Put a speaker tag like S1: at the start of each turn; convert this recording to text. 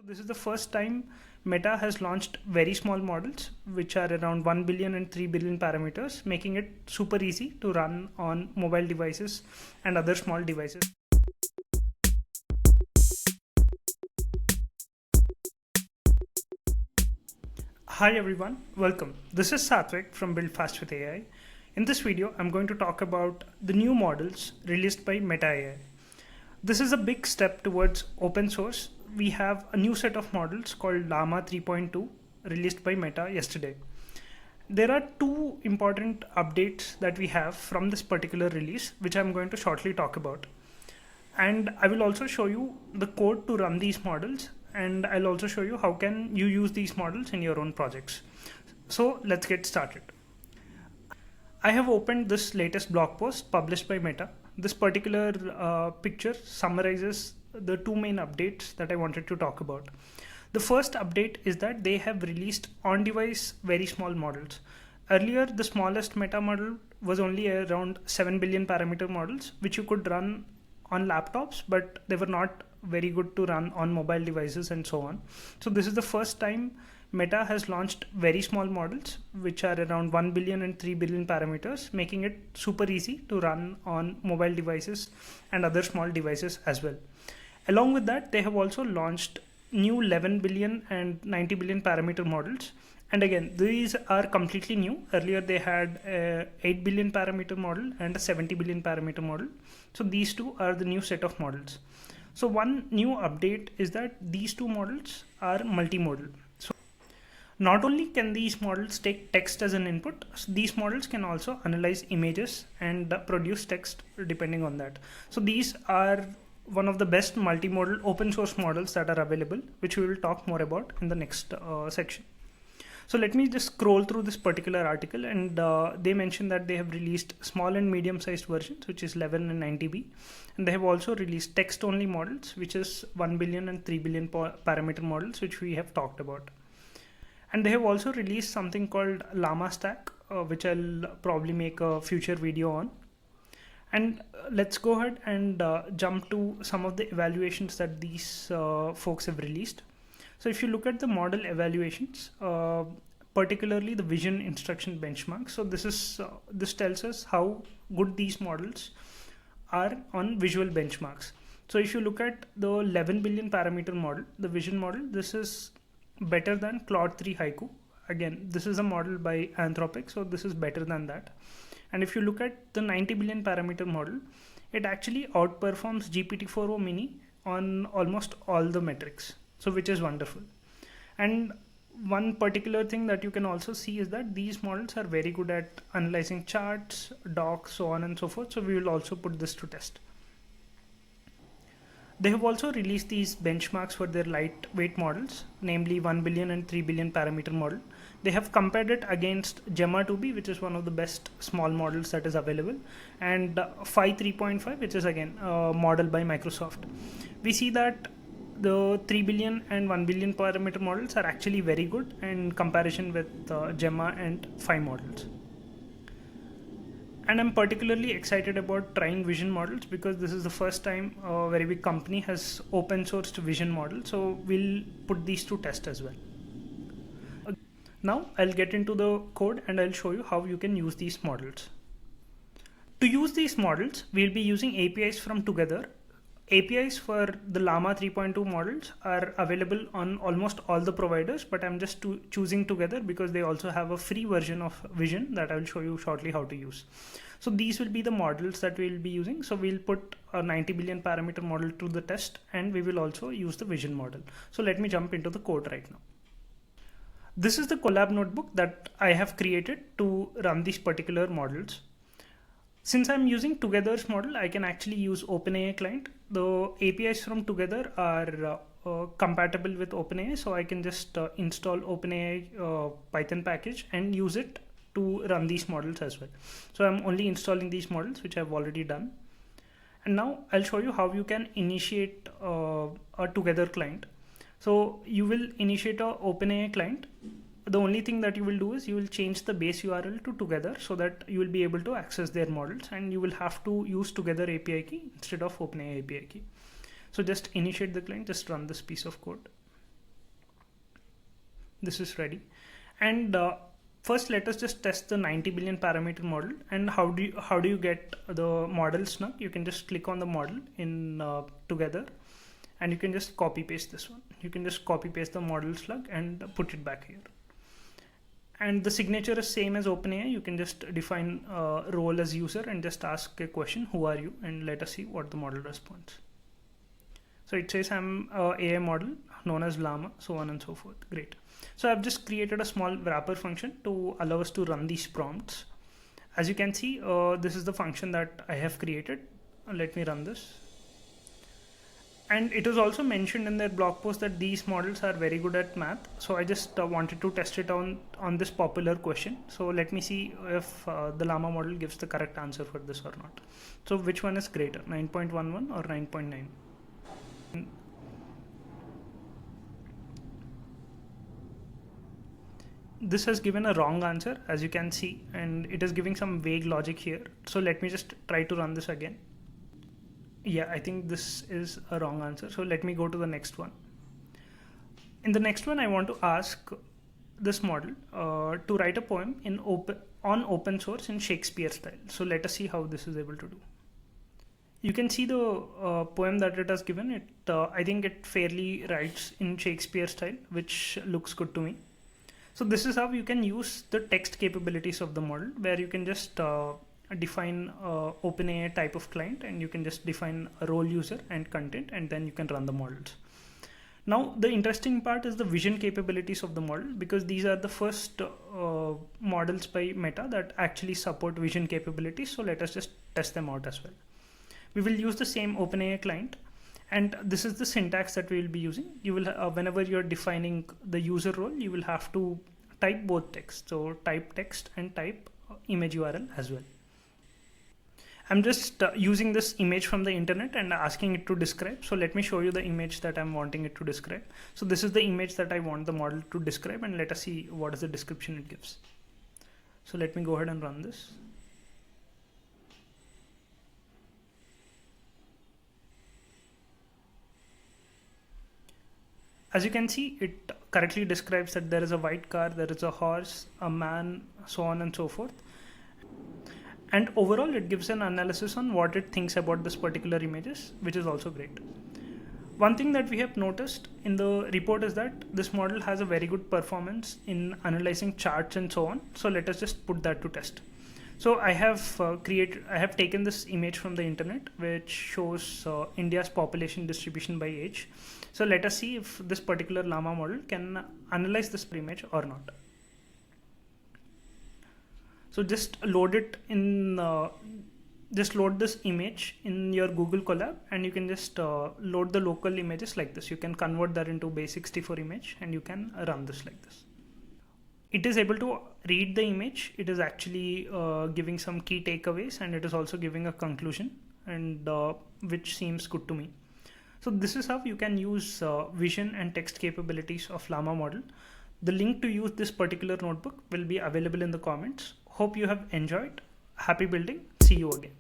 S1: This is the first time Meta has launched very small models, which are around 1 billion and 3 billion parameters, making it super easy to run on mobile devices and other small devices. Hi everyone, welcome. This is Satvik from Build Fast with AI. In this video, I'm going to talk about the new models released by Meta AI. This is a big step towards open source. We have a new set of models called Llama 3.2 released by Meta yesterday. There are two important updates that we have from this particular release, which I'm going to shortly talk about. And I will also show you the code to run these models, and I'll also show you how can you use these models in your own projects. So let's get started. I have opened this latest blog post published by Meta. This particular picture summarizes the two main updates that I wanted to talk about. The first update is that they have released on-device very small models. Earlier, the smallest Meta model was only around 7 billion parameter models, which you could run on laptops, but they were not very good to run on mobile devices and so on. So this is the first time Meta has launched very small models, which are around 1 billion and 3 billion parameters, making it super easy to run on mobile devices and other small devices as well. Along with that, they have also launched new 11 billion and 90 billion parameter models. And again, these are completely new. Earlier, they had a 8 billion parameter model and a 70 billion parameter model. So these two are the new set of models. So one new update is that these two models are multimodal. So not only can these models take text as an input, these models can also analyze images and produce text depending on that. So these are one of the best multimodal open source models that are available, which we will talk more about in the next section. So let me just scroll through this particular article, and they mention that they have released small and medium sized versions, which is 11 and 90B. And they have also released text only models, which is 1 billion and 3 billion parameter models, which we have talked about. And they have also released something called Llama stack, which I'll probably make a future video on. And let's go ahead and jump to some of the evaluations that these folks have released. So if you look at the model evaluations, particularly the vision instruction benchmark. So this tells us how good these models are on visual benchmarks. So if you look at the 11 billion parameter model, the vision model, this is better than Claude 3 Haiku. Again, this is a model by Anthropic, so this is better than that. And if you look at the 90 billion parameter model, it actually outperforms GPT-4o Mini on almost all the metrics. So which is wonderful. And one particular thing that you can also see is that these models are very good at analyzing charts, docs, so on and so forth. So we will also put this to test. They have also released these benchmarks for their lightweight models, namely 1 billion and 3 billion parameter model. They have compared it against Llama 2B, which is one of the best small models that is available, and Phi 3.5, which is again a model by Microsoft. We see that the 3 billion and 1 billion parameter models are actually very good in comparison with Llama and Phi models. And I'm particularly excited about trying vision models because this is the first time a very big company has open sourced vision models. So we'll put these to test as well. Now I'll get into the code and I'll show you how you can use these models. To use these models, we'll be using APIs from Together. APIs for the Llama 3.2 models are available on almost all the providers, but I'm just choosing Together because they also have a free version of Vision that I will show you shortly how to use. So these will be the models that we'll be using. So we'll put a 90 billion parameter model to the test, and we will also use the Vision model. So let me jump into the code right now. This is the Collab notebook that I have created to run these particular models. Since I'm using Together's model, I can actually use OpenAI client. The APIs from Together are compatible with OpenAI, so I can just install OpenAI Python package and use it to run these models as well. So I'm only installing these models, which I've already done. And now I'll show you how you can initiate a Together client. So you will initiate a OpenAI client. The only thing that you will do is you will change the base URL to Together so that you will be able to access their models, and you will have to use Together API key instead of OpenAI API key. So just initiate the client, just run this piece of code. This is ready. And first, let us just test the 90 billion parameter model. And how do you get the model snug? You can just click on the model in together, and you can just copy paste this one. You can just copy paste the model slug and put it back here. And the signature is same as OpenAI. You can just define role as user and just ask a question, who are you? And let us see what the model responds. So it says I'm a AI model known as Llama, so on and so forth. Great. So I've just created a small wrapper function to allow us to run these prompts. As you can see, this is the function that I have created. Let me run this. And it was also mentioned in their blog post that these models are very good at math. So I just wanted to test it on this popular question. So let me see if the Llama model gives the correct answer for this or not. So which one is greater, 9.11 or 9.9? This has given a wrong answer, as you can see, and it is giving some vague logic here. So let me just try to run this again. Yeah, I think this is a wrong answer. So let me go to the next one. In the next one, I want to ask this model to write a poem on open source in Shakespeare style. So let us see how this is able to do. You can see the poem that it has given. I think it fairly writes in Shakespeare style, which looks good to me. So this is how you can use the text capabilities of the model, where you can just define OpenAI type of client, and you can just define a role user and content, and then you can run the models. Now, the interesting part is the vision capabilities of the model, because these are the first models by Meta that actually support vision capabilities. So let us just test them out as well. We will use the same OpenAI client, and this is the syntax that we will be using. You will, whenever you're defining the user role, you will have to type both text. So type text and type image URL as well. I'm just using this image from the internet and asking it to describe. So let me show you the image that I'm wanting it to describe. So this is the image that I want the model to describe, and let us see what is the description it gives. So let me go ahead and run this. As you can see, it correctly describes that there is a white car, there is a horse, a man, so on and so forth. And overall, it gives an analysis on what it thinks about this particular images, which is also great. One thing that we have noticed in the report is that this model has a very good performance in analyzing charts and so on. So let us just put that to test. So I have taken this image from the internet, which shows India's population distribution by age. So let us see if this particular Llama model can analyze this image or not. So just load it in, just load this image in your Google Colab, and you can just load the local images like this. You can convert that into base64 image, and you can run this like this. It is able to read the image. It is actually giving some key takeaways, and it is also giving a conclusion, and which seems good to me. So this is how you can use vision and text capabilities of Llama model. The link to use this particular notebook will be available in the comments. Hope you have enjoyed. Happy building. See you again.